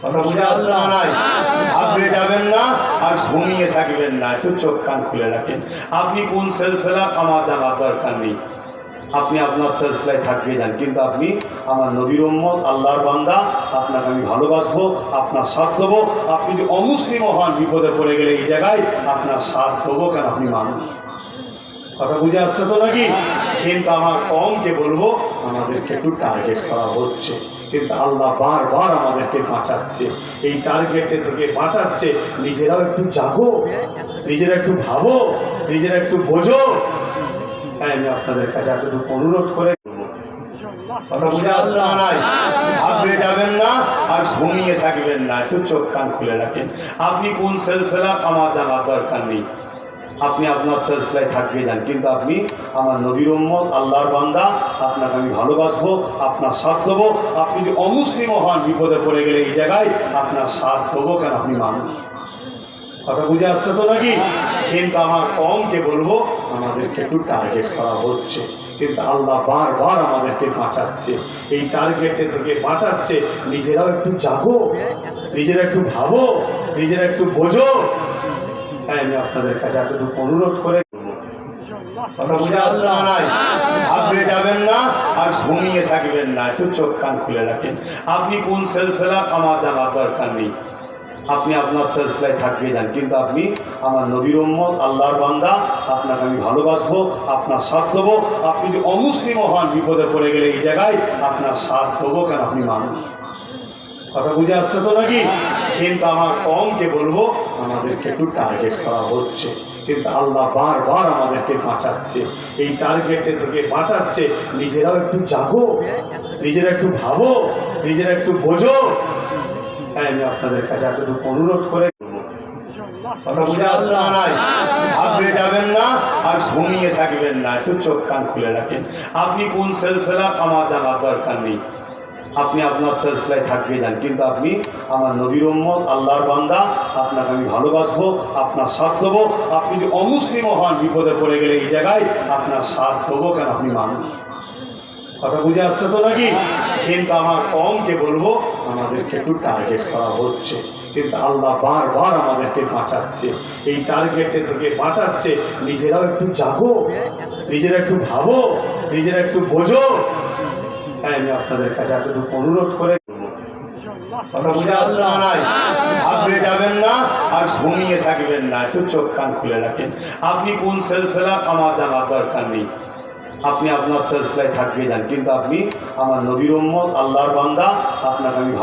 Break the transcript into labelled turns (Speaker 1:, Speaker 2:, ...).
Speaker 1: কথা বুঝে আসছে না? নাই আপনি যাবেন না আর ঘুমিয়ে থাকবেন না, একটু চোখ কান খুলে রাখেন। আপনি কোন সিলসিলা আমার জানার দরকার নেই, আপনি আপনার সিলসিলায় থাকবে যান, কিন্তু আপনি আমার নবীর উম্মত, আল্লাহর বান্দা, আপনাকে আমি ভালোবাসবো, আপনার সাথ দেবো। আপনি যদি অমুসলিম হন, বিপদে পড়ে গেলে এই জায়গায় আপনার সাথ দেবো, কেন আপনি মানুষ। কথা বুঝে আসছে তো নাকি? কিন্তু আমার কমকে বলবো আমাদেরকে একটু টার্গেট করা হচ্ছে, কিন্তু আল্লাহ বারবার আমাদেরকে বাঁচাচ্ছে। এই টার্গেটের থেকে বাঁচাচ্ছে, নিজেরাও একটু জাগো, নিজেরা একটু ভাবো, নিজেরা একটু বোঝো। তাই আমি আপনাদের কাছে এতটুকু অনুরোধ করে কথা বুঝে আসছে না? নাই আপনি যাবেন না আর ঘুমিয়ে থাকবেন না, একটু চোখ কান খুলে রাখেন। আপনি কোন সিলসিলা আমার জানার দরকার নেই, আপনি আপনার সিলসিলায় থাকবে যান, কিন্তু আপনি আমার নবীর উম্মত, আল্লাহর বান্দা, আপনাকে আমি ভালোবাসবো, আপনার সাথ দেবো। আপনি যদি অমুসলিম হন, বিপদে পড়ে গেলে এই জায়গায় আপনার সাথ দেবো, কেন আপনি মানুষ। কথা বুঝে আসছে তো নাকি? কিন্তু আমার কমকে বলবো আমাদেরকে একটু টার্গেট করা হচ্ছে, কিন্তু আল্লাহ বারবার আমাদেরকে বাঁচাচ্ছে। এই টার্গেটের থেকে বাঁচাচ্ছে, নিজেরাও একটু জাগো, নিজেরা একটু ভাবো, নিজেরা একটু বোঝো। তাই আমি আপনাদের কাছে এতটুকু অনুরোধ করে কথা বুঝে আসছে না? নাই আপনি যাবেন না আর ঘুমিয়ে থাকবেন না, একটু চোখ কান খুলে রাখেন। আপনি কোন সিলসিলা আমার জানার দরকার নেই, আপনি আপনার সিলসিলায় থাকবে যান, কিন্তু আপনি আমার নবীর উম্মত, আল্লাহর বান্দা, আপনাকে আমি ভালোবাসবো, আপনার সাথ দেবো। আপনি যদি অমুসলিম হন, বিপদে পড়ে গেলে এই জায়গায় আপনার সাথ দেবো, কেন আপনি মানুষ। কথা বুঝে আসছে তো নাকি? কিন্তু আমার কমকে বলবো আমাদেরকে একটু টার্গেট করা হচ্ছে, কিন্তু আল্লাহ বারবার আমাদেরকে বাঁচাচ্ছে। এই টার্গেটের থেকে বাঁচাচ্ছে, নিজেরাও একটু জাগো, নিজেরা একটু ভাবো, নিজেরা একটু বোঝো। তাই আমি আপনাদের কাছে এতটুকু অনুরোধ করে কথা বুঝে আসছে না? নাই আপনি যাবেন না আর ঘুমিয়ে থাকবেন না, একটু চোখ কান খুলে রাখেন। আপনি কোন সিলসিলা আমার জানার দরকার নেই, আপনি আপনার সিলসিলায় থাকবে যান, কিন্তু আপনি আমার নবীর উম্মত, আল্লাহর বান্দা, আপনাকে আমি ভালোবাসবো, আপনার সাথ দেবো। আপনি যদি অমুসলিম হন, বিপদে পড়ে গেলে এই জায়গায় আপনার সাথ দেবো, কেন আপনি মানুষ। কথা বুঝে আসছে তো নাকি? কিন্তু আমার কমকে বলবো আমাদেরকে একটু টার্গেট করা হচ্ছে, কিন্তু আল্লাহ বারবার আমাদেরকে বাঁচাচ্ছে। এই টার্গেটের থেকে বাঁচাচ্ছে, নিজেরাও একটু জাগো, নিজেরা একটু ভাবো, নিজেরা একটু বোঝো। তাই আমি আপনাদের কাছে এতটুকু অনুরোধ করে কথা বুঝে আসছে না? নাই আপনি যাবেন না আর ঘুমিয়ে থাকবেন না, একটু চোখ কান খুলে রাখেন। আপনি কোন সিলসিলা আমার জানার দরকার নেই, আপনি আপনার সিলসিলায় থাকবে যান, কিন্তু আপনি আমার নবীর উম্মত, আল্লাহর বান্দা, আপনাকে আমি